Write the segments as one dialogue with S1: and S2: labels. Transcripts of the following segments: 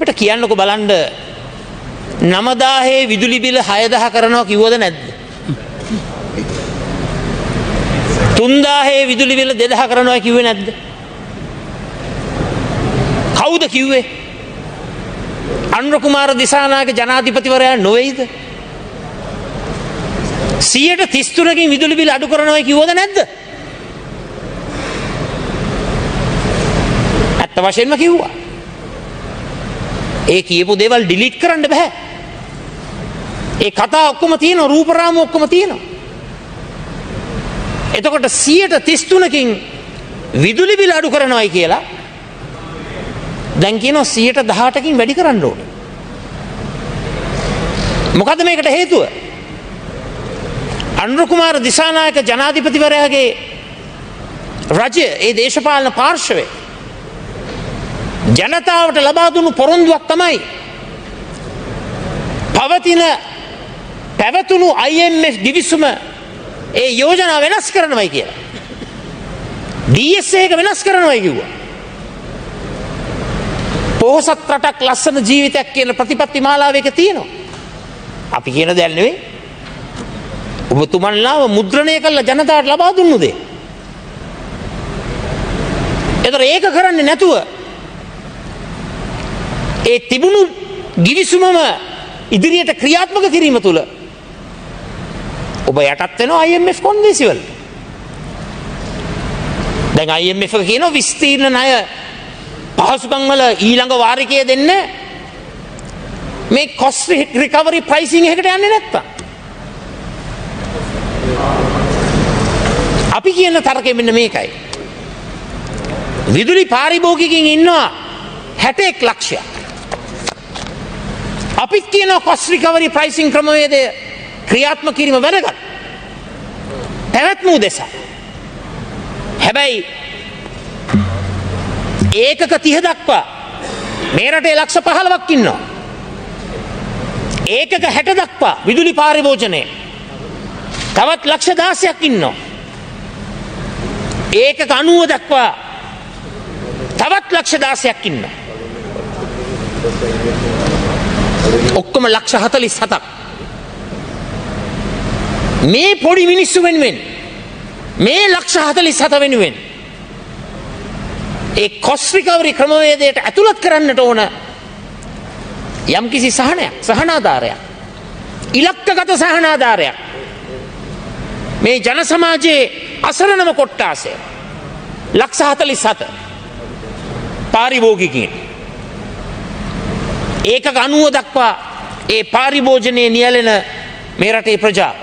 S1: අපිට කියන්නකො බලන්න 9000 විදුලි බිල 6000 කරනවා කිව්වද නැද්ද? 3000 විදුලි බිල 2000 කරනවා කිව්වේ නැද්ද? කවුද කිව්වේ? අනුර කුමාර දිසානායක ජනාධිපතිවරයා නොවේද? 133කින් විදුලි බිල අඩු කරනවා කිව්වද නැද්ද? ඇත්ත වශයෙන්ම කිව්වා. ඒ කියපු දේවල් ඩිලීට් කරන්න බෑ. ඒ කතා ඔක්කොම තියෙනවා, රූපරාම ඔක්කොම තියෙනවා. එතකොට 133කින් විදුලි බිල අඩු කරනවායි කියලා දැන් කියනවා 118කින් වැඩි කරන්න ඕනේ. මොකද මේකට හේතුව? අනුර කුමාර දිසානායක ජනාධිපතිවරයාගේ රජය, ඒ දේශපාලන පාර්ශවය ජනතාවට ලබා දුන්නු පොරොන්දුවක් තමයි පැවතුණු IMF ගිවිසුම ඒ යෝජනා වෙනස් කරනවයි කියලා. DSA එක වෙනස් කරනවයි කිව්වා. පොහොසත් රටක් ලස්සන ජීවිතයක් කියන ප්‍රතිපත්ති මාලාවක තියෙනවා. අපි කියන දෙයක් නෙවෙයි. ඔබතුමන්ලාව මුද්‍රණය කළා ජනතාවට ලබා දුන්නු දේ. ඒතර ඒක කරන්නේ නැතුව ඒ තිබුණු ගිවිසුමම ඉදිරියට ක්‍රියාත්මක කිරීම තුළ ඔබ යටත් වෙනවා IMF කොන්දේසිවල. දැන් IMF එක කියනවා විස්තීර්ණ ණය පහසුකම් වල ඊළඟ වාරිකය දෙන්න මේ cost recovery pricing එකට යන්නේ නැත්තම්. අපි කියන තරකෙ මෙන්න මේකයි. විදුලි පාරිභෝගිකයින් ඉන්නවා 61 ලක්ෂයක්. අපිත් කියනවා cost recovery pricing ක්‍රමවේදය ක්‍රියාත්මක කිරීම වැදගත්. පැවැත්ම උදෙසා. හැබැයි ඒකක 30 දක්වා මේ රටේ ලක්ෂ 15ක් ඉන්නවා. ඒකක 60 දක්වා විදුලි පාරිභෝජනයේ තවත් ලක්ෂ 16ක් ඉන්නවා. ඒකක 90 දක්වා තවත් ලක්ෂ 16ක් ඉන්නවා. ඔක්කොම ලක්ෂ 47ක්. මේ පොඩි මිනිස්සු වෙනුවෙන් මේ ලක්ෂ 47 වෙනුවෙන් ඒ cost recovery ක්‍රමවේදයට ඇතුළත් කරන්නට ඕන යම්කිසි සහනාධාරයක්, ඉලක්කගත සහනාධාරයක් මේ ජන සමාජයේ අසරණම කොට්ටාසය ලක්ෂ 47 පාරිභෝගිකයින් ඒකක 90 දක්වා ඒ පාරිභෝජනයේ නියැලෙන මේ රටේ ප්‍රජාව.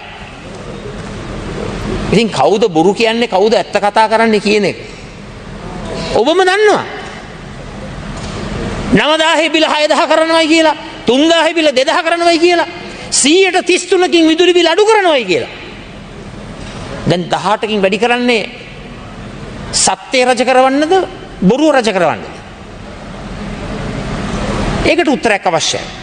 S1: ඉතින් කවුද බොරු කියන්නේ, කවුද ඇත්ත කතා කරන්නේ කියන එක ඔබම දන්නවා. 9000 බිල 6000 කරනවයි කියලා, 3000 බිල 2000 කරනවයි කියලා, 133කින් විදුලි බිල අඩු කරනවයි කියලා. දැන් 18කින් වැඩි කරන්නේ සත්‍ය රජ කරවන්නද බොරුව රජ කරවන්නද? ඒකට උත්තරයක් අවශ්‍යයි.